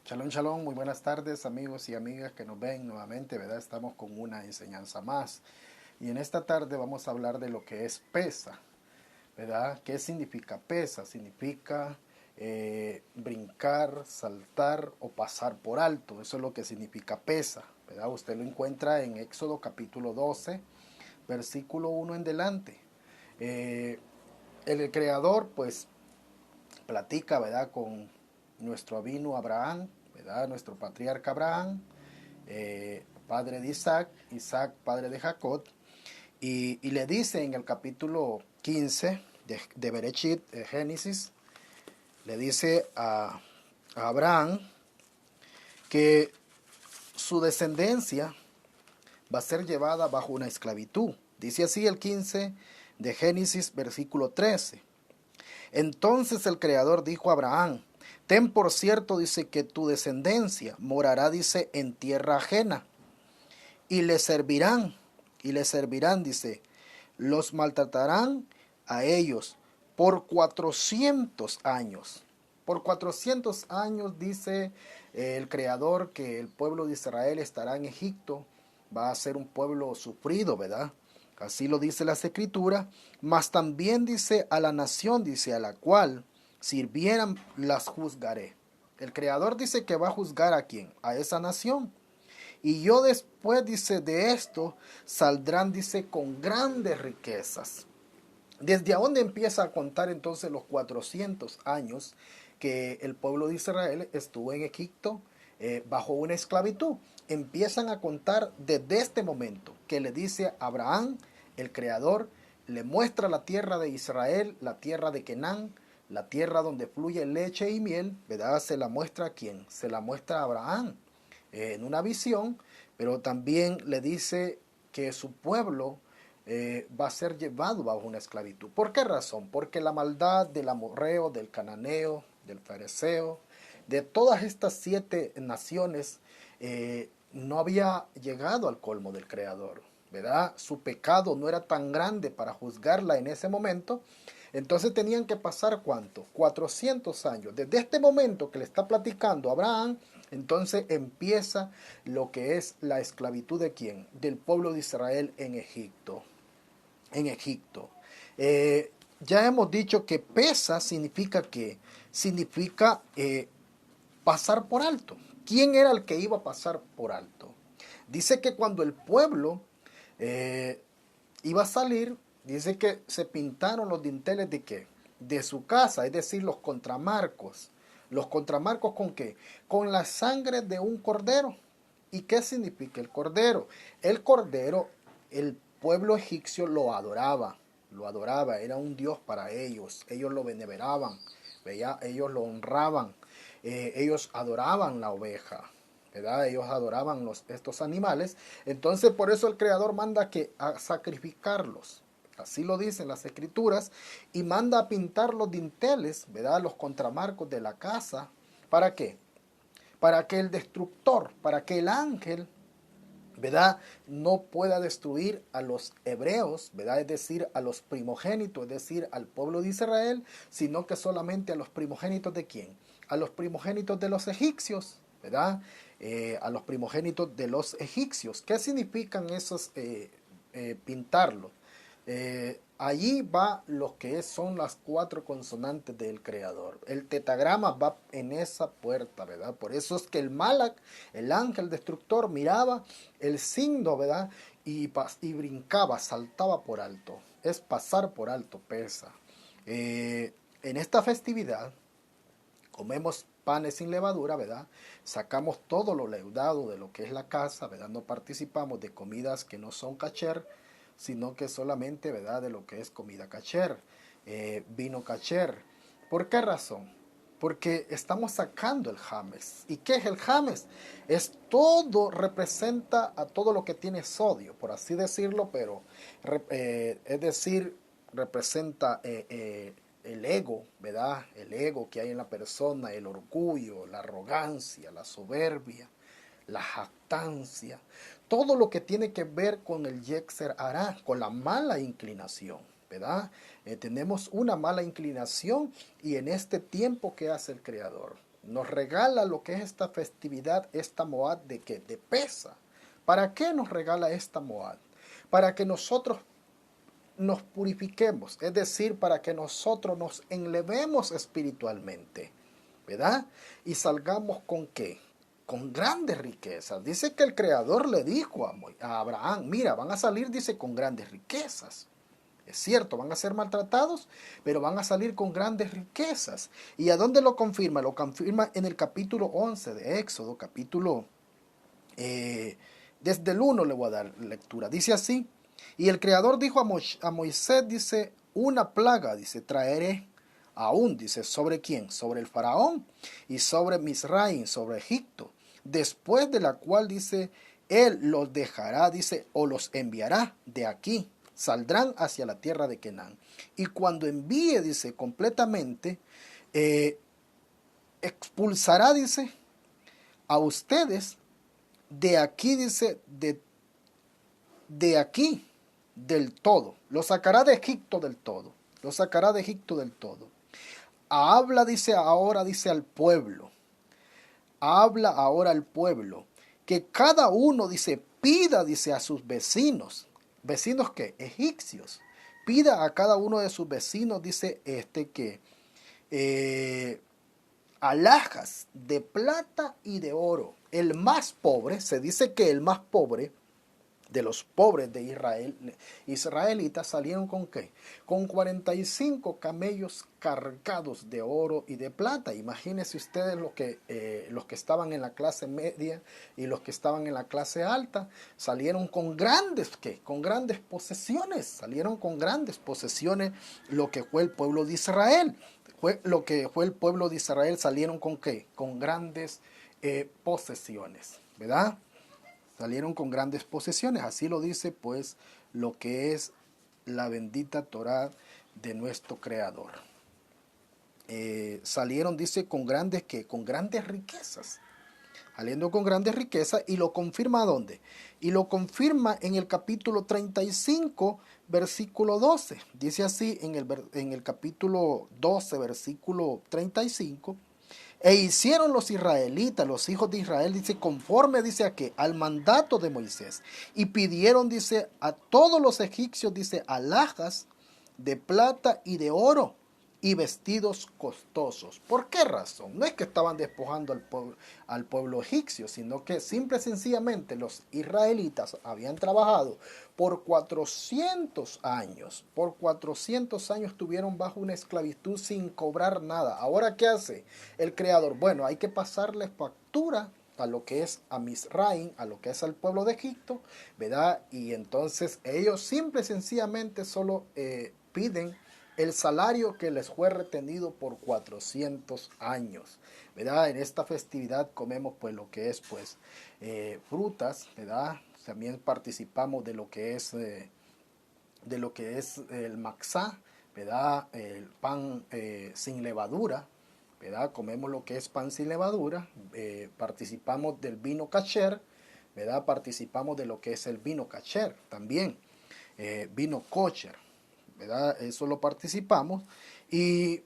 Shalom, shalom, muy buenas tardes amigos y amigas que nos ven nuevamente, ¿verdad? Estamos con una enseñanza más. Y en esta tarde vamos a hablar de lo que es pesa, ¿verdad? ¿Qué significa pesa? Significa brincar, saltar o pasar por alto. Eso es lo que significa pesa, ¿verdad? Usted lo encuentra en Éxodo capítulo 12, versículo 1 en delante. Eh, el creador pues platica, ¿verdad? Con nuestro abino Abraham, ¿verdad? Nuestro patriarca Abraham, padre de Isaac, Isaac padre de Jacob, y le dice en el capítulo 15 de Bereshit, de Génesis, le dice a Abraham que su descendencia va a ser llevada bajo una esclavitud. Dice así el 15 de Génesis, versículo 13. Entonces el Creador dijo a Abraham, ten por cierto, dice, que tu descendencia morará, dice, en tierra ajena, y le servirán, dice, los maltratarán a ellos por 400 años. Por 400 años dice el Creador que el pueblo de Israel estará en Egipto, va a ser un pueblo sufrido, ¿verdad? Así lo dice las Escrituras, mas también dice a la nación, dice, a la cual sirvieran, las juzgaré. El Creador dice que va a juzgar a quién, a esa nación. Y yo después, dice, de esto saldrán, dice, con grandes riquezas. ¿Desde dónde empieza a contar entonces los 400 años que el pueblo de Israel estuvo en Egipto bajo una esclavitud? Empiezan a contar desde este momento que le dice a Abraham, el creador, le muestra la tierra de Israel, la tierra de Canaán, la tierra donde fluye leche y miel, ¿verdad? Se la muestra a quién? Se la muestra a Abraham en una visión, pero también le dice que su pueblo va a ser llevado bajo una esclavitud. ¿Por qué razón? Porque la maldad del amorreo, del cananeo, del fereceo, de todas estas 7 naciones, no había llegado al colmo del Creador, ¿verdad? Su pecado no era tan grande para juzgarla en ese momento. Entonces tenían que pasar ¿cuánto? 400 años. Desde este momento que le está platicando Abraham, entonces empieza lo que es la esclavitud de quién? Del pueblo de Israel en Egipto. En Egipto. Ya hemos dicho que pesa significa que significa pasar por alto. ¿Quién era el que iba a pasar por alto? Dice que cuando el pueblo eh, iba a salir, dice que se pintaron los dinteles de qué? De su casa, es decir, los contramarcos. ¿Los contramarcos con qué? Con la sangre de un cordero. ¿Y qué significa el cordero? El cordero, el pueblo egipcio lo adoraba, era un dios para ellos lo veneraban, ellos lo honraban, ellos adoraban la oveja, ¿verdad? Ellos adoraban estos animales. Entonces por eso el Creador manda a sacrificarlos. Así lo dicen las escrituras. Y manda a pintar los dinteles, ¿verdad? Los contramarcos de la casa. ¿Para qué? Para que el destructor, para que el ángel, ¿verdad? No pueda destruir a los hebreos, ¿verdad? Es decir, a los primogénitos, es decir, al pueblo de Israel, sino que solamente a los primogénitos de quién? A los primogénitos de los egipcios, ¿verdad? A los primogénitos de los egipcios. ¿Qué significan esos pintarlos? Allí va lo que son las 4 consonantes del Creador. El tetagrama va en esa puerta, ¿verdad? Por eso es que el Malak, el ángel destructor, miraba el signo, ¿verdad? Y brincaba, saltaba por alto. Es pasar por alto, pesa. En esta festividad comemos panes sin levadura, ¿verdad? Sacamos todo lo leudado de lo que es la casa, ¿verdad? No participamos de comidas que no son kasher, sino que solamente, ¿verdad? De lo que es comida kasher, vino kasher. ¿Por qué razón? Porque estamos sacando el james. ¿Y qué es el james? Es todo, representa a todo lo que tiene sodio, por así decirlo, pero es decir, representa el ego, ¿verdad? El ego que hay en la persona, el orgullo, la arrogancia, la soberbia, la jactancia, todo lo que tiene que ver con el Yetzer Hará, con la mala inclinación, ¿verdad? Tenemos una mala inclinación y en este tiempo, ¿qué hace el Creador? nos regala lo que es esta festividad, esta Moab de que de Pesa. ¿Para qué nos regala esta Moab? Para que nosotros nos purifiquemos, es decir, para que nosotros nos enlevemos espiritualmente, ¿verdad? Y salgamos con ¿qué? Con grandes riquezas. Dice que el Creador le dijo a Abraham, mira, van a salir, dice, con grandes riquezas. Es cierto, van a ser maltratados, pero van a salir con grandes riquezas. ¿Y a dónde lo confirma? Lo confirma en el capítulo 11 de Éxodo, desde el 1 le voy a dar lectura. Dice así, y el Creador dijo a Moisés, dice, una plaga, dice, traeré aún, dice, ¿sobre quién? Sobre el faraón y sobre Misraim, sobre Egipto, después de la cual, dice, él los dejará, dice, o los enviará de aquí, saldrán hacia la tierra de Canaán. Y cuando envíe, dice, completamente, expulsará, dice, a ustedes de aquí, dice, de aquí, del todo. Lo sacará de Egipto del todo. Lo sacará de Egipto del todo. Habla, dice, ahora, dice, al pueblo. Habla ahora al pueblo. Que cada uno, dice, pida, dice, a sus vecinos. ¿Vecinos qué? Egipcios. Pida a cada uno de sus vecinos, dice, alhajas de plata y de oro. El más pobre, se dice que el más pobre de los pobres de Israel, israelitas, salieron con ¿qué? Con 45 camellos cargados de oro y de plata. Imagínense ustedes los que estaban en la clase media y los que estaban en la clase alta, salieron con grandes, ¿qué? Con grandes posesiones, salieron con grandes posesiones lo que fue el pueblo de Israel. Lo que fue el pueblo de Israel salieron con ¿qué? Con grandes posesiones, ¿verdad? Salieron con grandes posesiones, así lo dice pues lo que es la bendita Torá de nuestro Creador. Salieron, dice, con grandes riquezas. Saliendo con grandes riquezas, y lo confirma ¿dónde? Y lo confirma en el capítulo 35, versículo 12. Dice así en el capítulo 12, versículo 35. E hicieron los israelitas, los hijos de Israel, dice, conforme, dice aquí, al mandato de Moisés. Y pidieron, dice, a todos los egipcios, dice, alhajas de plata y de oro y vestidos costosos. ¿Por qué razón? No es que estaban despojando al pueblo egipcio, sino que simple y sencillamente los israelitas habían trabajado por 400 años. Por 400 años estuvieron bajo una esclavitud sin cobrar nada. ¿Ahora qué hace el Creador? Bueno, hay que pasarles factura a lo que es a Misraim, a lo que es al pueblo de Egipto, ¿verdad? Y entonces ellos simple y sencillamente solo piden el salario que les fue retenido por 400 años, ¿verdad? En esta festividad comemos pues lo que es pues frutas, ¿verdad? También participamos de lo que es el matzá, ¿verdad? El pan sin levadura, ¿verdad? Comemos lo que es pan sin levadura, participamos del vino kasher, ¿verdad? Participamos de lo que es el vino kasher también, vino kosher, ¿verdad? Eso lo participamos. Y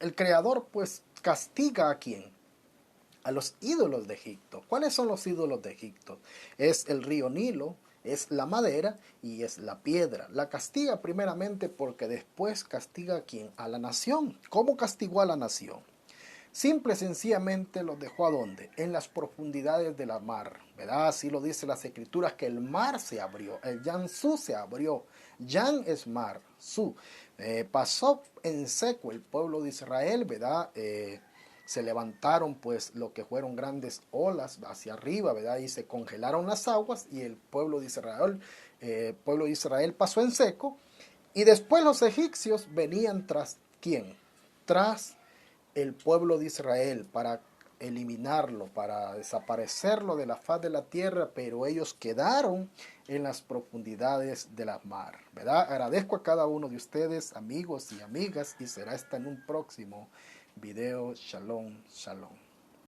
el Creador pues castiga ¿a quién? A los ídolos de Egipto. ¿Cuáles son los ídolos de Egipto? Es el río Nilo, es la madera y es la piedra. La castiga primeramente porque después castiga ¿a quién? A la nación. ¿Cómo castigó a la nación? Simple y sencillamente los dejó ¿a dónde? En las profundidades de la mar, ¿verdad? Así lo dice las escrituras, que el mar se abrió, el Yansú se abrió. Yan es mar, Su. Pasó en seco el pueblo de Israel, ¿verdad? Se levantaron pues lo que fueron grandes olas hacia arriba, ¿verdad? Y se congelaron las aguas y el pueblo de Israel pasó en seco. Y después los egipcios venían tras ¿quién? Tras el pueblo de Israel para eliminarlo, para desaparecerlo de la faz de la tierra, pero ellos quedaron en las profundidades de la mar, ¿verdad? Agradezco a cada uno de ustedes, amigos y amigas, y será hasta en un próximo video. Shalom, shalom.